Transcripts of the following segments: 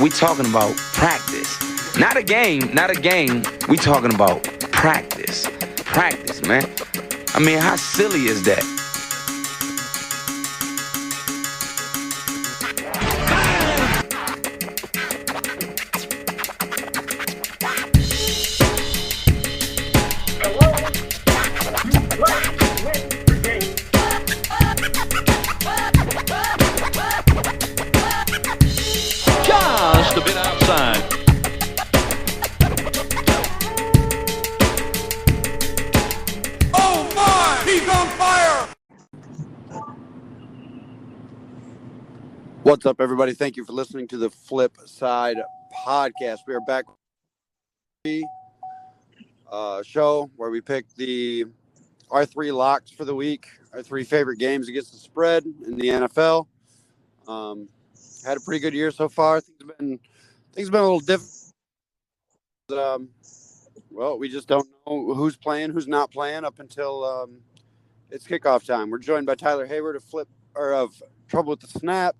We talking about practice. Not a game, not a game. We talking about practice. Practice, man. I mean, how silly is that? Just a bit outside. Oh my! He's on fire! What's up, everybody? Thank you for listening to the FlipSide podcast. We are back with the show where we pick our three locks for the week, our three favorite games against the spread in the NFL. Had a pretty good year so far. Things have been a little different. Well, we just don't know who's playing, who's not playing up until it's kickoff time. We're joined by Tyler Hayward of Trouble with the Snap.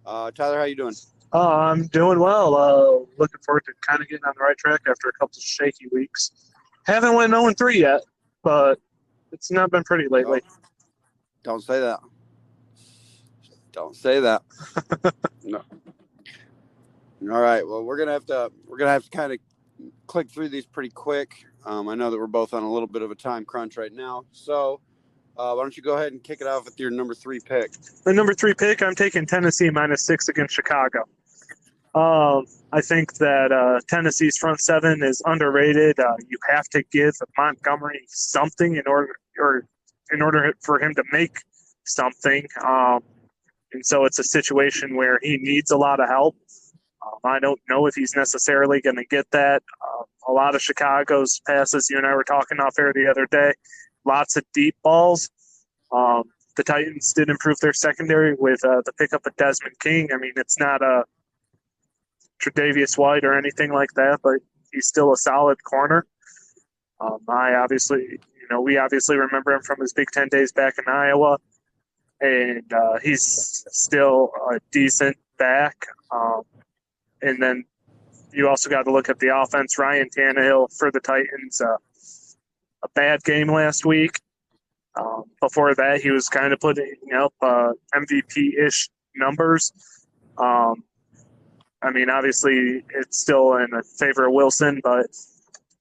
Tyler, how you doing? I'm doing well. Looking forward to kind of getting on the right track after a couple of shaky weeks. Haven't went 0-3 yet, but it's not been pretty lately. Oh, don't say that. Don't say that. No. All right. Well, we're gonna have to kind of click through these pretty quick. I know that we're both on a little bit of a time crunch right now, so why don't you go ahead and kick it off with your number 3 pick? The number 3 pick, I'm taking Tennessee -6 against Chicago. I think that Tennessee's front seven is underrated. You have to give Montgomery something in order for him to make something. And so it's a situation where he needs a lot of help. I don't know if he's necessarily going to get that. A lot of Chicago's passes, you and I were talking off air the other day, lots of deep balls. The Titans did improve their secondary with the pickup of Desmond King. I mean, it's not a Tre'Davious White or anything like that, but he's still a solid corner. We obviously remember him from his Big Ten days back in Iowa, and he's still a decent back. And then you also got to look at the offense. Ryan Tannehill for the Titans, a bad game last week. Before that, he was kind of putting up MVP-ish numbers. I mean, obviously, it's still in favor of Wilson, but,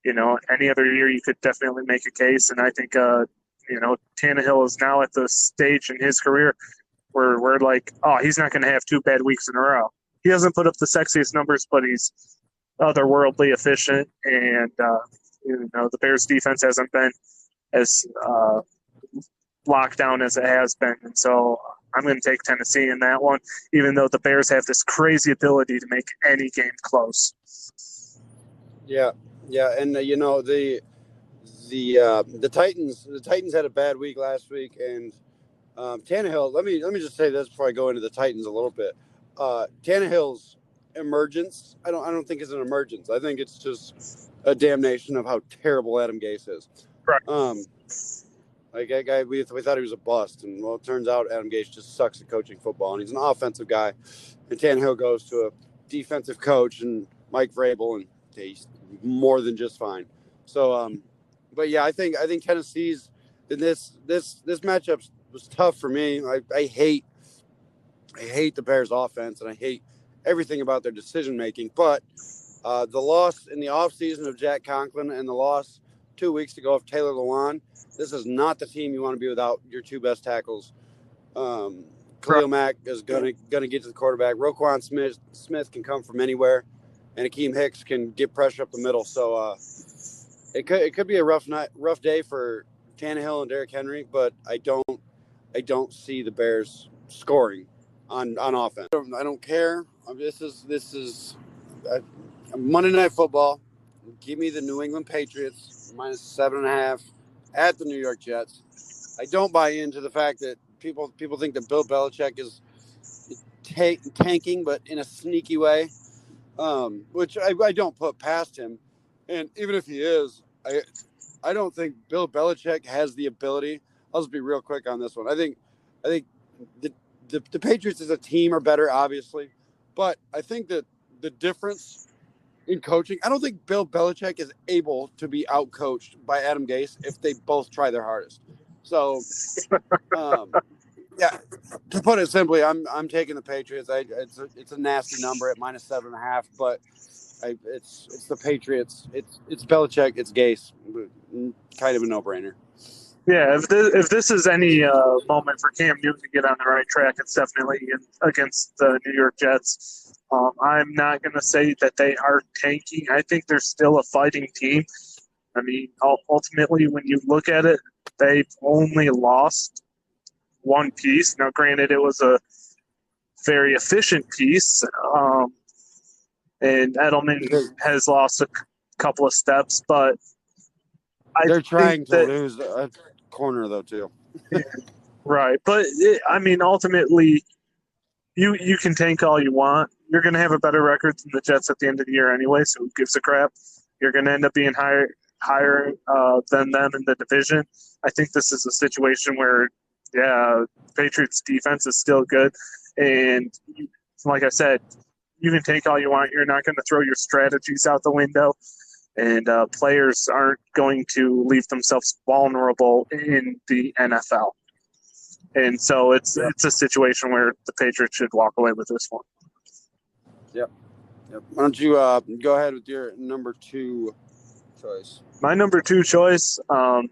any other year you could definitely make a case. And I think, Tannehill is now at the stage in his career where we're like, oh, he's not going to have 2 bad weeks in a row. He hasn't put up the sexiest numbers, but he's otherworldly efficient. And, the Bears defense hasn't been as locked down as it has been. And so I'm going to take Tennessee in that one, even though the Bears have this crazy ability to make any game close. Yeah. And, the Titans had a bad week last week. And Tannehill, let me just say this before I go into the Titans a little bit. Tannehill's emergence, I don't think it's an emergence. I think it's just a damnation of how terrible Adam Gase is. Correct. That guy, we thought he was a bust, and well, it turns out Adam Gase just sucks at coaching football, and he's an offensive guy. And Tannehill goes to a defensive coach and Mike Vrabel, and he's more than just fine. So, but yeah, I think Tennessee's in this matchup was tough for me. I hate the Bears' offense, and I hate everything about their decision-making. But the loss in the offseason of Jack Conklin and the loss 2 weeks ago of Taylor Lewan, this is not the team you want to be without your 2 best tackles. Khalil Mack is going to get to the quarterback. Roquan Smith can come from anywhere, and Akeem Hicks can get pressure up the middle. So it could be a rough day for Tannehill and Derrick Henry, but I don't see the Bears scoring on offense. I don't care. This is Monday Night Football. Give me the New England Patriots -7.5 at the New York Jets. I don't buy into the fact that people think that Bill Belichick is tanking, but in a sneaky way, which I don't put past him. And even if he is, I don't think Bill Belichick has the ability. I'll just be real quick on this one. I think the Patriots as a team are better, obviously, but I think that the difference in coaching. I don't think Bill Belichick is able to be outcoached by Adam Gase if they both try their hardest. So, yeah, to put it simply, I'm taking the Patriots. It's a nasty number at -7.5, but it's the Patriots. It's Belichick. It's Gase. Kind of a no-brainer. Yeah, if this is any moment for Cam Newton to get on the right track, it's definitely against the New York Jets. I'm not going to say that they are tanking. I think they're still a fighting team. I mean, ultimately, when you look at it, they've only lost one piece. Now, granted, it was a very efficient piece, and Edelman has lost a couple of steps, but they're trying to lose a corner, though, too. Right. But, ultimately, you can tank all you want. You're going to have a better record than the Jets at the end of the year anyway, so who gives a crap? You're going to end up being higher than them in the division. I think this is a situation where, Patriots defense is still good. And like I said, you can take all you want. You're not going to throw your strategies out the window. And players aren't going to leave themselves vulnerable in the NFL. And so it's a situation where the Patriots should walk away with this one. Yep. Why don't you go ahead with your number 2 choice? My number 2 choice, I'm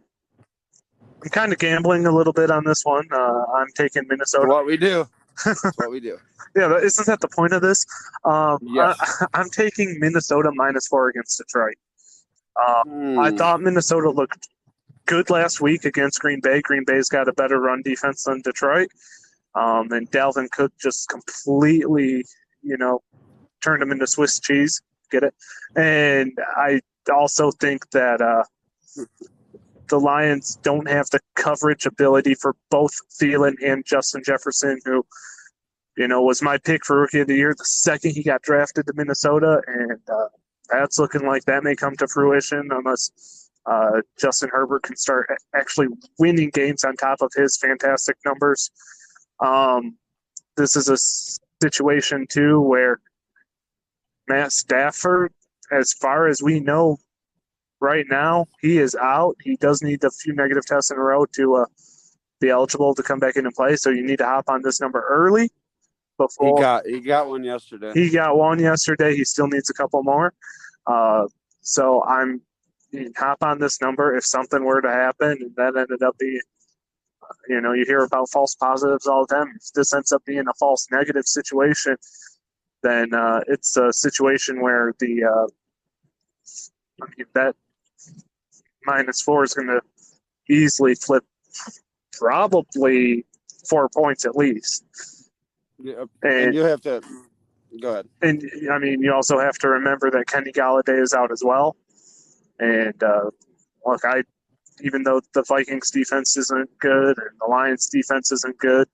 kind of gambling a little bit on this one. I'm taking Minnesota. What we do. That's what we do. Yeah, isn't that the point of this? Yes. I'm taking Minnesota -4 against Detroit. I thought Minnesota looked good last week against Green Bay. Green Bay's got a better run defense than Detroit. And Dalvin Cook just completely, turned him into Swiss cheese. Get it? And I also think that the Lions don't have the coverage ability for both Thielen and Justin Jefferson, who, was my pick for Rookie of the Year the second he got drafted to Minnesota. And that's looking like that may come to fruition unless Justin Herbert can start actually winning games on top of his fantastic numbers. This is a situation, too, where Matt Stafford, as far as we know right now, he is out. He does need a few negative tests in a row to be eligible to come back in and play, so you need to hop on this number early. He got one yesterday. He got one yesterday. He still needs a couple more. So hop on this number if something were to happen, and that ended up being, you hear about false positives all the time. If this ends up being a false negative situation, then it's a situation where that -4 is going to easily flip probably 4 points at least. Yeah, and you have to go ahead. And you also have to remember that Kenny Galladay is out as well. And look, even though the Vikings defense isn't good and the Lions defense isn't good,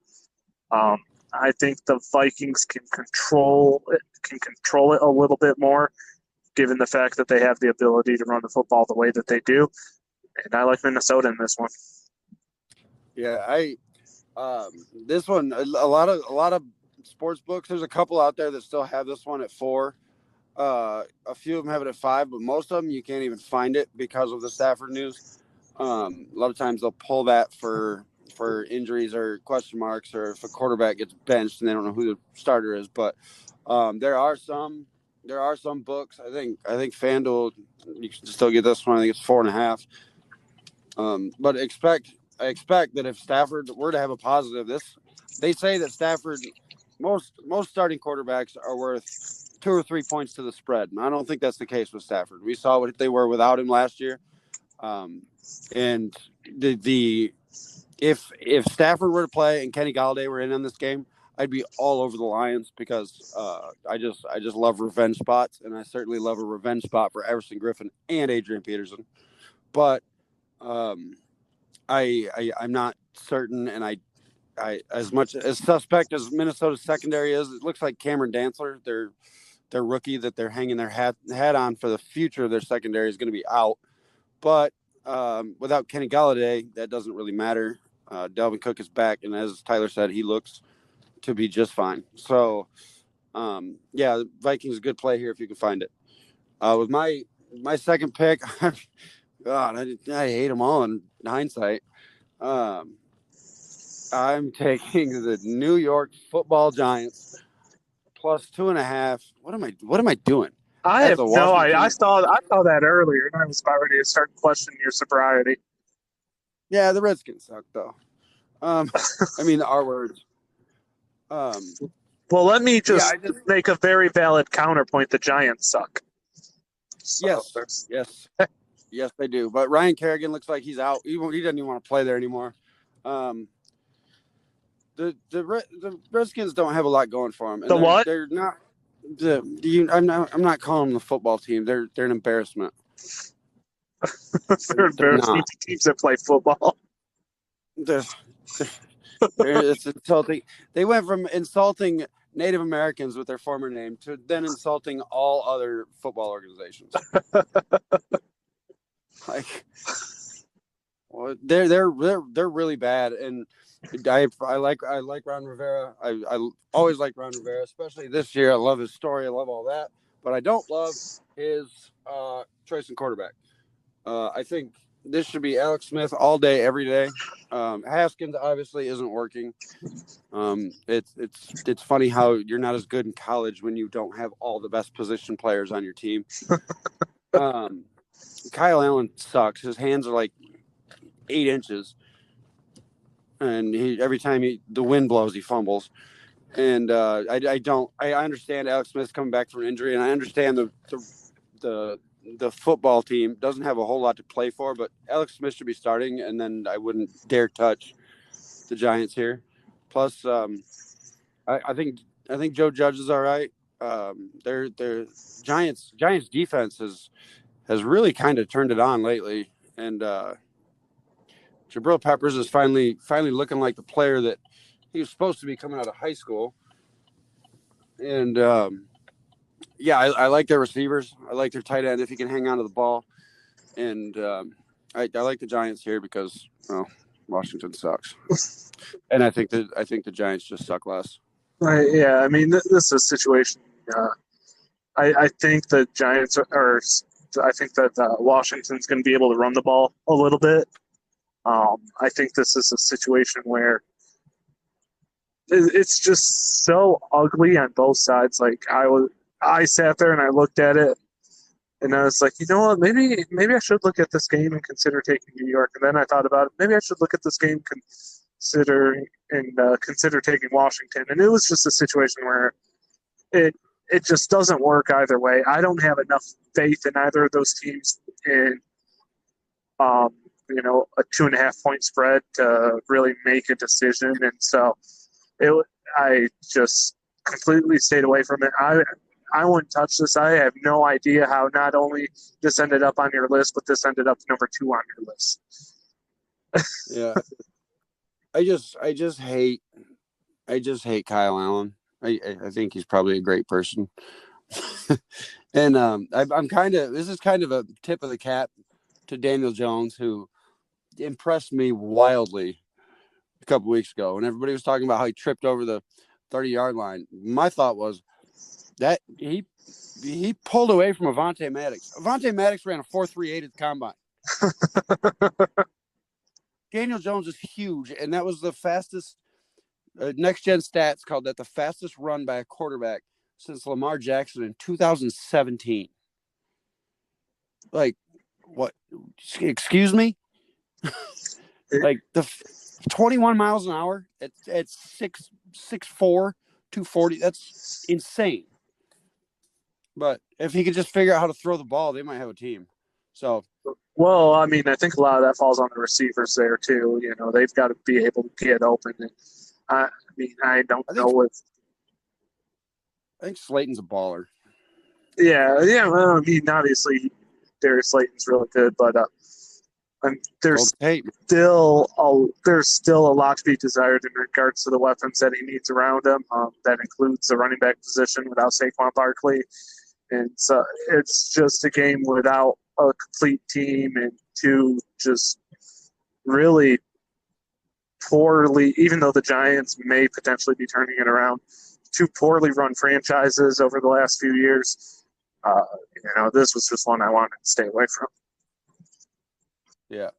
I think the Vikings can control it a little bit more, given the fact that they have the ability to run the football the way that they do. And I like Minnesota in this one. Yeah, this one, a lot of sports books. There's a couple out there that still have this one at 4. A few of them have it at 5, but most of them you can't even find it because of the Stafford news. A lot of times they'll pull that for injuries or question marks, or if a quarterback gets benched and they don't know who the starter is. But there are some books. I think FanDuel, you can still get this one. I think it's 4.5. But I expect that if Stafford were to have a positive, they say that Stafford, most starting quarterbacks are worth 2 or 3 points to the spread, and I don't think that's the case with Stafford. We saw what they were without him last year, and if Stafford were to play and Kenny Galladay were in on this game, I'd be all over the Lions because I just love revenge spots, and I certainly love a revenge spot for Everson Griffin and Adrian Peterson. But I'm not certain, and I as much as suspect as Minnesota's secondary is, it looks like Cameron Dantzler, their rookie that they're hanging their hat on for the future of their secondary, is going to be out. But without Kenny Galladay, that doesn't really matter. Dalvin Cook is back, and as Tyler said, he looks to be just fine. So Yeah, the Vikings a good play here if you can find it. With my second pick, God, I hate them all in hindsight. I'm taking the New York Football Giants plus 2.5. What am I doing? I At have the no idea. Washington. I saw that earlier, and I was about ready to start questioning your sobriety. Yeah, the Redskins suck though. I mean the R words. Well, let me just make a very valid counterpoint. The Giants suck. So Yes, they do. But Ryan Kerrigan looks like he's out. He doesn't even want to play there anymore. The Redskins don't have a lot going for them. And what? They're not. I'm not calling them the football team. They're an embarrassment. They're embarrassment to teams that play football. It's insulting. They went from insulting Native Americans with their former name to then insulting all other football organizations. Like, well, they're really bad, and I like Ron Rivera. I always like Ron Rivera, especially this year. I love his story. I love all that, but I don't love his choice in quarterback. I think this should be Alex Smith all day, every day. Haskins obviously isn't working. It's funny how you're not as good in college when you don't have all the best position players on your team. Kyle Allen sucks. His hands are like 8 inches, and every time the wind blows, he fumbles. And I understand Alex Smith's coming back from an injury, and I understand the football team doesn't have a whole lot to play for, but Alex Smith should be starting, and then I wouldn't dare touch the Giants here. Plus, I think Joe Judge is all right. Their Giants defense has really kind of turned it on lately, and Jabril Peppers is finally looking like the player that he was supposed to be coming out of high school. And yeah, I like their receivers. I like their tight end if he can hang on to the ball. And I like the Giants here because Washington sucks, and I think the Giants just suck less. Right. Yeah. I mean, this is a situation. I think the Giants I think that Washington's going to be able to run the ball a little bit. I think this is a situation where it's just so ugly on both sides. Like I sat there and I looked at it, and I was like, you know what? Maybe I should look at this game and consider taking New York. And then I thought about it. Maybe I should look at this game, consider taking Washington. And it was just a situation where it just doesn't work either way. I don't have enough faith in either of those teams in a 2.5 point spread to really make a decision. And so I just completely stayed away from it. I wouldn't touch this. I have no idea how not only this ended up on your list, but this ended up number 2 on your list. Yeah. I just hate Kyle Allen. I think he's probably a great person. And this is kind of a tip of the cap to Daniel Jones, who impressed me wildly a couple weeks ago. And everybody was talking about how he tripped over the 30-yard line. My thought was that he pulled away from Avonte Maddox. Avonte Maddox ran a 4.38 at the combine. Daniel Jones is huge, and that was the fastest. Next Gen Stats called that the fastest run by a quarterback since Lamar Jackson in 2017. Like, what? Excuse me? Like the 21 miles an hour at 6'4", 240. That's insane. But if he could just figure out how to throw the ball, they might have a team. So. Well, I mean, I think a lot of that falls on the receivers there too. They've got to be able to get open. And I think Slayton's a baller. Yeah. Well, I mean, obviously, Darius Slayton's really good, but there's still a lot to be desired in regards to the weapons that he needs around him. That includes the running back position without Saquon Barkley, and so it's just a game without a complete team and two just really poorly. Even though the Giants may potentially be turning it around, two poorly run franchises over the last few years. This was just one I wanted to stay away from. Yeah.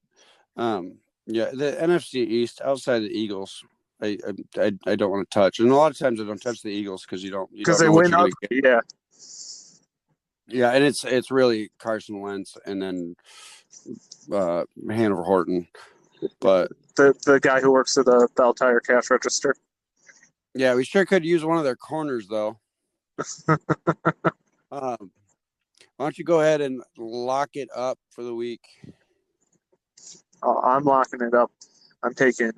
The NFC East outside of the Eagles, I don't want to touch. And a lot of times I don't touch the Eagles because you don't they know what win you're up. going to get. Yeah. Yeah, and it's really Carson Wentz and then Hanover Horton. But the guy who works at the Bell Tire cash register. Yeah, we sure could use one of their corners, though. Why don't you go ahead and lock it up for the week? I'm locking it up. I'm taking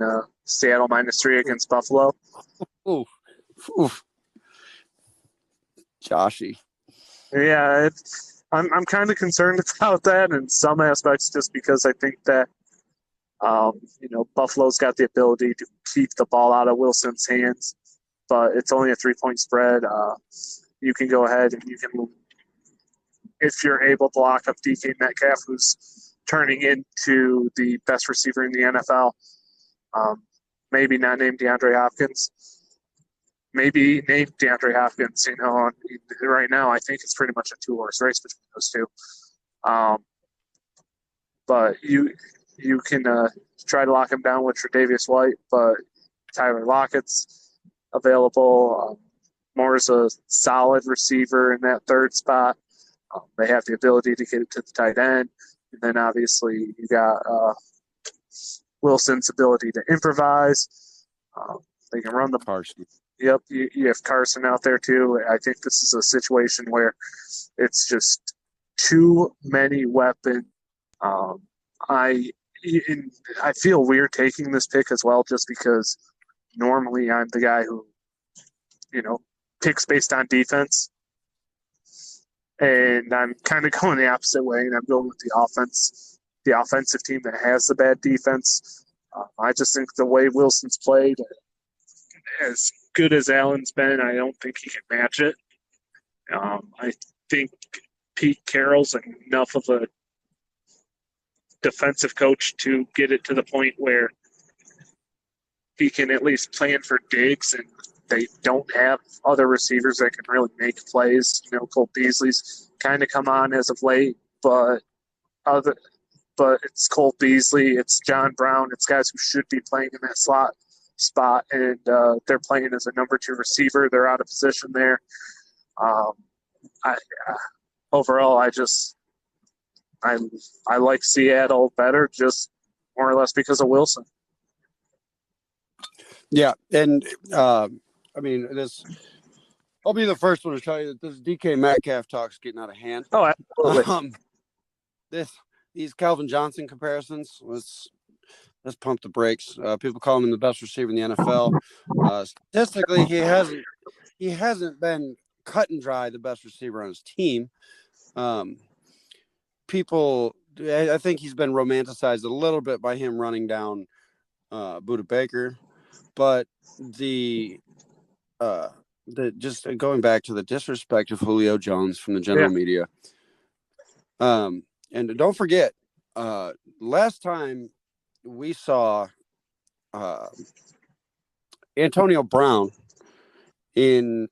Seattle -3 against Buffalo. Oof. Joshy. Yeah, I'm kind of concerned about that in some aspects, just because I think that Buffalo's got the ability to keep the ball out of Wilson's hands, but it's only a 3-point spread. You can go ahead and you can, if you're able to lock up DK Metcalf, who's turning into the best receiver in the NFL. Maybe not named DeAndre Hopkins. Maybe named DeAndre Hopkins. Right now I think it's pretty much a 2-horse race between those two. But you can try to lock him down with Tre'Davious White, but Tyler Lockett's available. Moore's a solid receiver in that third spot. They have the ability to get it to the tight end. And then obviously you got Wilson's ability to improvise. They can run the Carson. Yep, you have Carson out there too. I think this is a situation where it's just too many weapons. I feel weird taking this pick as well, just because normally I'm the guy who, picks based on defense. And I'm kind of going the opposite way, and I'm going with the offense, the offensive team that has the bad defense. I just think the way Wilson's played, as good as Allen's been, I don't think he can match it. I think Pete Carroll's enough of a defensive coach to get it to the point where he can at least plan for Diggs, and they don't have other receivers that can really make plays. Cole Beasley's kind of come on as of late, but it's Cole Beasley, it's John Brown, it's guys who should be playing in that slot spot, and they're playing as a number 2 receiver. They're out of position there. Overall, I like Seattle better, just more or less because of Wilson. Yeah, and I'll be the first one to tell you that this DK Metcalf talk's getting out of hand. Oh, absolutely. These Calvin Johnson comparisons, let's pump the brakes. People call him the best receiver in the NFL. Statistically, he hasn't been cut and dry the best receiver on his team. I think he's been romanticized a little bit by him running down Budda Baker, but just going back to the disrespect of Julio Jones from the general media. And don't forget, last time we saw Antonio Brown in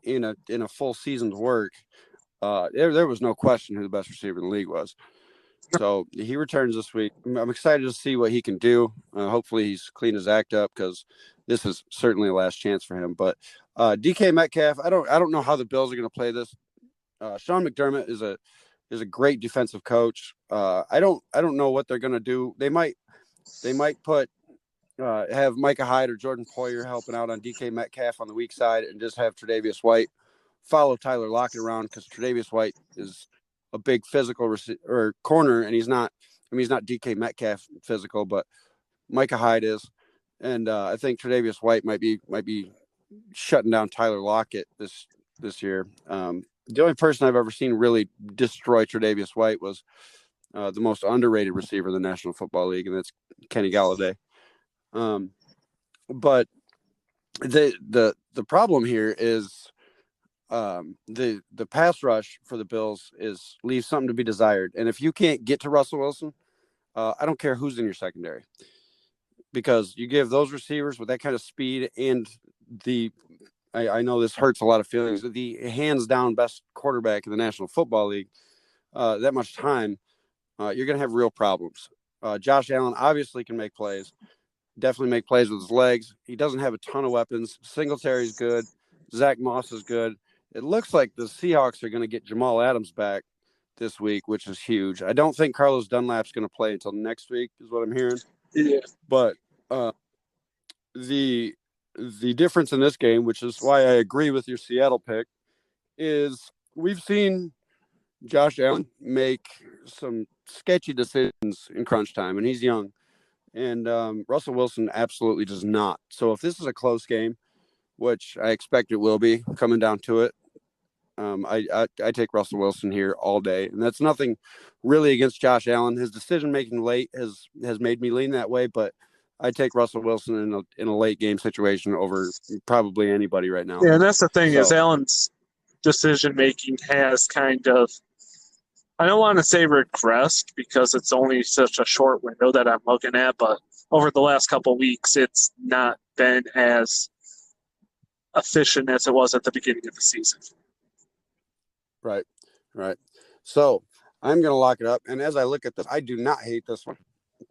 a full season's work, there was no question who the best receiver in the league was. So he returns this week. I'm excited to see what he can do. Hopefully he's cleaned his act up, because this is certainly a last chance for him. But DK Metcalf, I don't know how the Bills are going to play this. Sean McDermott is a great defensive coach. I don't know what they're going to do. They might put have Micah Hyde or Jordan Poyer helping out on DK Metcalf on the weak side, and just have Tre'Davious White follow Tyler Lockett around, because Tre'Davious White is a big physical corner, and he's not DK Metcalf physical, but Micah Hyde is. And I think Tre'Davious White might be shutting down Tyler Lockett this year. The only person I've ever seen really destroy Tre'Davious White was the most underrated receiver in the National Football League, and that's Kenny Galladay. But the problem here is the pass rush for the Bills leaves something to be desired. And if you can't get to Russell Wilson, I don't care who's in your secondary, because you give those receivers with that kind of speed and the I know this hurts a lot of feelings. The hands down best quarterback in the National Football League, that much time, you're going to have real problems. Josh Allen obviously can make plays, definitely make plays with his legs. He doesn't have a ton of weapons. Singletary's good. Zach Moss is good. It looks like the Seahawks are going to get Jamal Adams back this week, which is huge. I don't think Carlos Dunlap's going to play until next week, is what I'm hearing. Yeah. But the difference in this game, which is why I agree with your Seattle pick, is we've seen Josh Allen make some sketchy decisions in crunch time, and he's young. And Russell Wilson absolutely does not. So if this is a close game, which I expect it will be coming down to it, I take Russell Wilson here all day. And that's nothing really against Josh Allen. His decision-making late has made me lean that way, but I take Russell Wilson in a late game situation over probably anybody right now. Yeah, and that's the thing is Allen's decision-making has kind of, I don't want to say regressed because it's only such a short window that I'm looking at, but over the last couple of weeks, it's not been as efficient as it was at the beginning of the season. Right. So I'm going to lock it up. And as I look at this, I do not hate this one.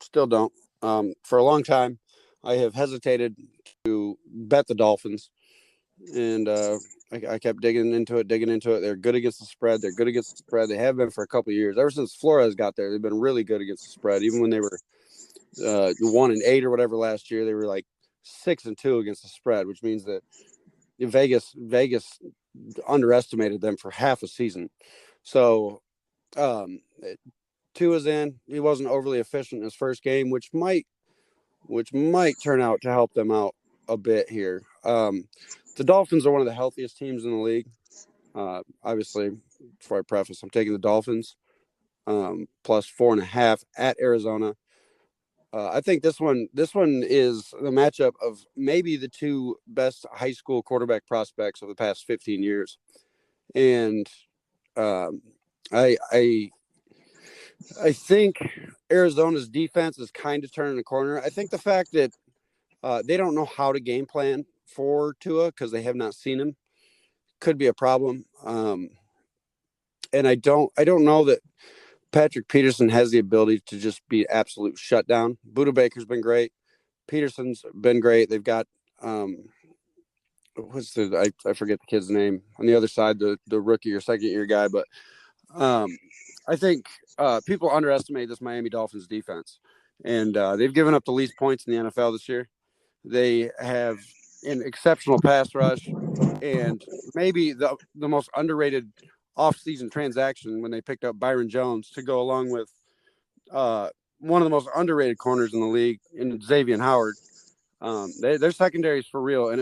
Still don't. For a long time, I have hesitated to bet the Dolphins. And I kept digging into it. They're good against the spread. They have been for a couple of years. Ever since Flores got there, they've been really good against the spread. Even when they were 1-8 or whatever last year, they were like 6-2 against the spread, which means that Vegas underestimated them for half a season. So Tua's in. He wasn't overly efficient in his first game, which might turn out to help them out a bit here. The Dolphins are one of the healthiest teams in the league. Obviously, before I preface, I'm taking the Dolphins plus 4.5 at Arizona. I think this one is the matchup of maybe the two best high school quarterback prospects of the past 15 years. And I think Arizona's defense is kind of turning the corner. I think the fact that they don't know how to game plan for Tua because they have not seen him could be a problem. And I don't know that Patrick Peterson has the ability to just be absolute shutdown. Buda Baker's been great. Peterson's been great. They've got I forget the kid's name on the other side, the rookie or second year guy, but I think people underestimate this Miami Dolphins defense, and they've given up the least points in the NFL this year. They have an exceptional pass rush, and maybe the most underrated off-season transaction when they picked up Byron Jones to go along with one of the most underrated corners in the league in Xavier Howard. Their secondary is for real, and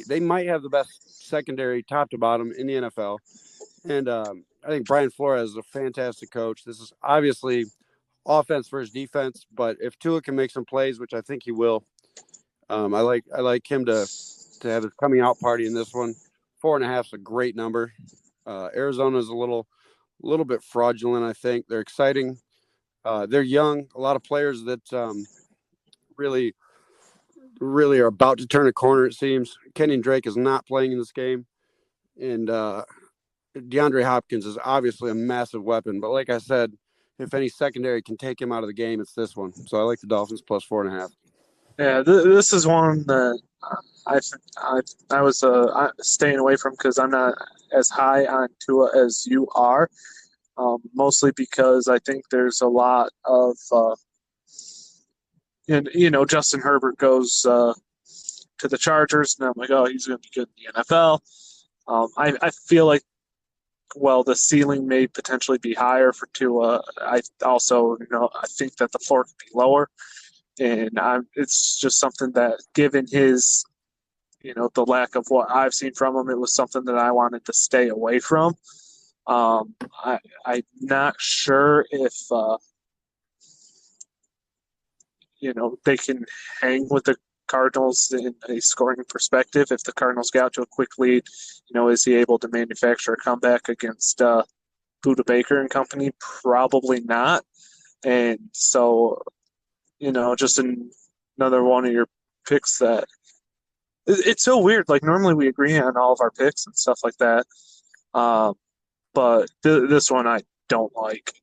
they might have the best secondary top to bottom in the NFL. And I think Brian Flores is a fantastic coach. This is obviously offense versus defense, but if Tua can make some plays, which I think he will, I like him to have his coming out party in this one. 4.5 is a great number. Arizona is a little bit fraudulent. I think they're exciting. They're young. A lot of players that really are about to turn a corner. It seems Kenyon Drake is not playing in this game, and DeAndre Hopkins is obviously a massive weapon. But like I said, if any secondary can take him out of the game, it's this one. So I like the Dolphins plus 4.5. Yeah, this is one that I was staying away from because I'm not as high on Tua as you are, mostly because I think there's a lot of Justin Herbert goes to the Chargers, and I'm like, oh, he's going to be good in the NFL. I feel like, well, the ceiling may potentially be higher for Tua. I also, I think that the floor could be lower. And it's just something that, given his, the lack of what I've seen from him, it was something that I wanted to stay away from. I'm not sure if, they can hang with the Cardinals in a scoring perspective. If the Cardinals get out to a quick lead, is he able to manufacture a comeback against Buda Baker and company? Probably not. And so, just another one of your picks that It's so weird. Like normally we agree on all of our picks and stuff like that, but this one I don't like.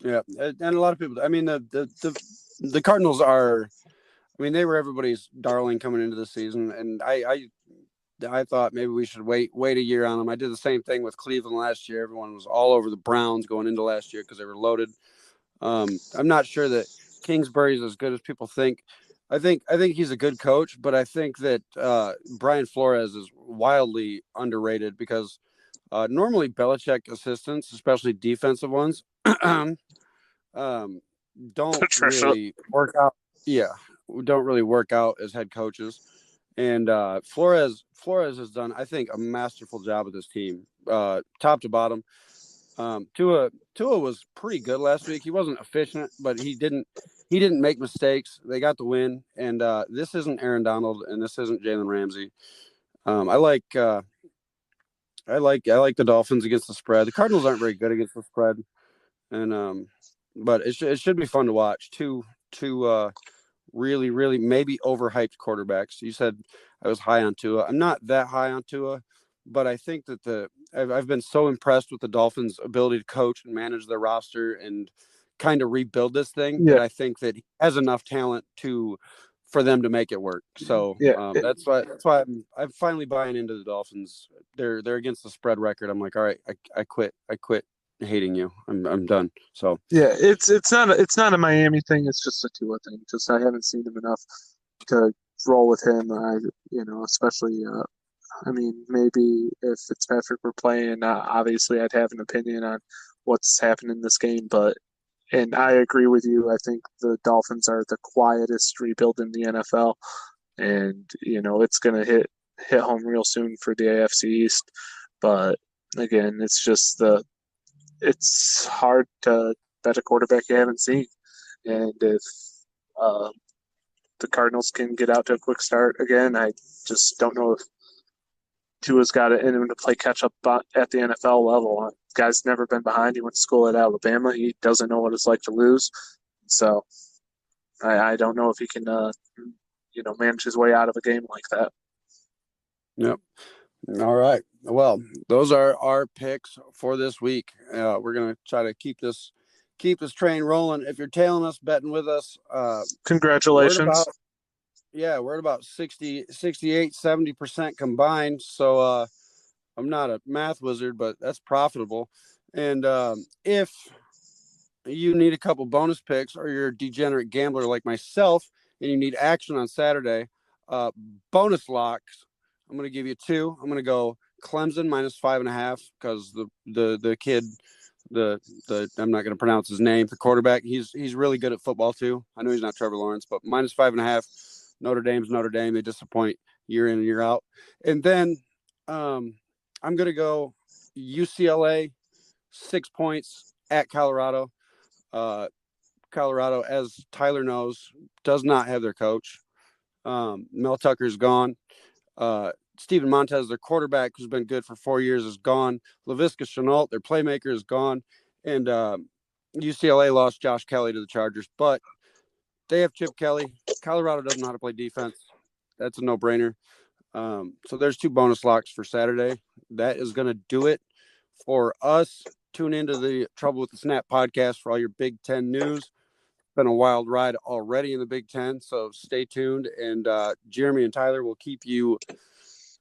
Yeah, and a lot of people. I mean, the Cardinals are. I mean, they were everybody's darling coming into the season, and I thought maybe we should wait a year on them. I did the same thing with Cleveland last year. Everyone was all over the Browns going into last year because they were loaded. I'm not sure that Kingsbury is as good as people think. I think he's a good coach, but I think that Brian Flores is wildly underrated because normally Belichick assistants, especially defensive ones, don't Patricia. really work out. Yeah, don't really work out as head coaches. And Flores has done, I think, a masterful job with this team, top to bottom. Tua was pretty good last week. He wasn't efficient, but he didn't make mistakes. They got the win, and this isn't Aaron Donald, and this isn't Jalen Ramsey. I like the Dolphins against the spread. The Cardinals aren't very good against the spread, and but it should be fun to watch. Two really, really maybe overhyped quarterbacks. You said I was high on Tua. I'm not that high on Tua, but I think that I've been so impressed with the Dolphins' ability to coach and manage their roster and kind of rebuild this thing that I think that he has enough talent for them to make it work. So that's why I'm finally buying into the Dolphins. They're against the spread record. I'm like, all right, I quit hating you. I'm done. So it's not a Miami thing. It's just a Tua thing. Just I haven't seen him enough to roll with him. Especially. I mean, maybe if Fitzpatrick were playing, obviously I'd have an opinion on what's happened in this game. And I agree with you. I think the Dolphins are the quietest rebuild in the NFL, and it's going to hit home real soon for the AFC East. But again, it's hard to bet a quarterback you haven't seen. And if the Cardinals can get out to a quick start again, I just don't know if Tua's got it in him to play catch up at the NFL level. Guy's never been behind. He went to school at Alabama. He doesn't know what it's like to lose. So I don't know if he can, manage his way out of a game like that. Yep. All right. Well, those are our picks for this week. We're gonna try to keep this train rolling. If you're tailing us, betting with us, congratulations. We're at about 68, 70% combined. So I'm not a math wizard, but that's profitable. And if you need a couple bonus picks or you're a degenerate gambler like myself and you need action on Saturday, bonus locks, I'm going to give you two. I'm going to go Clemson -5.5 because the kid, I'm not going to pronounce his name, the quarterback, he's really good at football too. I know he's not Trevor Lawrence, but -5.5. Notre Dame's Notre Dame. They disappoint year in and year out. And then I'm going to go UCLA 6 points at Colorado. Colorado, as Tyler knows, does not have their coach. Mel Tucker's gone. Steven Montez, their quarterback, who's been good for 4 years, is gone. Laviska Shenault, their playmaker, is gone. And UCLA lost Josh Kelly to the Chargers. But they have Chip Kelly. Colorado doesn't know how to play defense. That's a no-brainer. So there's two bonus locks for Saturday. That is going to do it for us. Tune into the Trouble with the Snap podcast for all your Big Ten news. It's been a wild ride already in the Big Ten, so stay tuned. And Jeremy and Tyler will keep you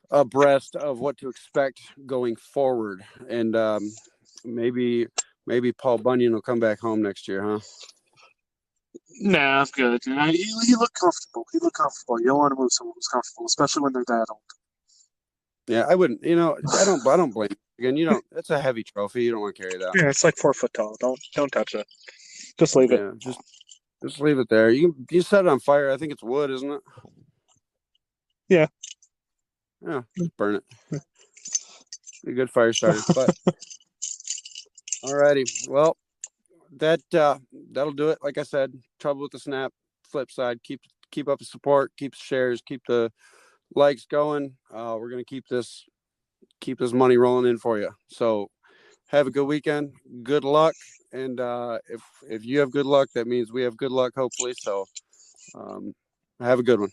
abreast of what to expect going forward. And maybe Paul Bunyan will come back home next year, huh? Nah, I'm good. You look comfortable. You don't want to move someone who's comfortable, especially when they're that old. Yeah, I wouldn't. I don't blame you. Again, it's a heavy trophy. You don't want to carry that. Yeah, it's like 4 foot tall. Don't touch it. Just leave it. Just leave it there. You set it on fire. I think it's wood, isn't it? Yeah. Yeah, just burn it. Be a good fire starter. But alrighty. Well, that'll do it. Like I said, Trouble with the Snap, FlipSide. Keep up the support, keep the shares, keep the likes going. We're gonna keep this money rolling in for you. So have a good weekend. Good luck. And if you have good luck, that means we have good luck, hopefully. So have a good one.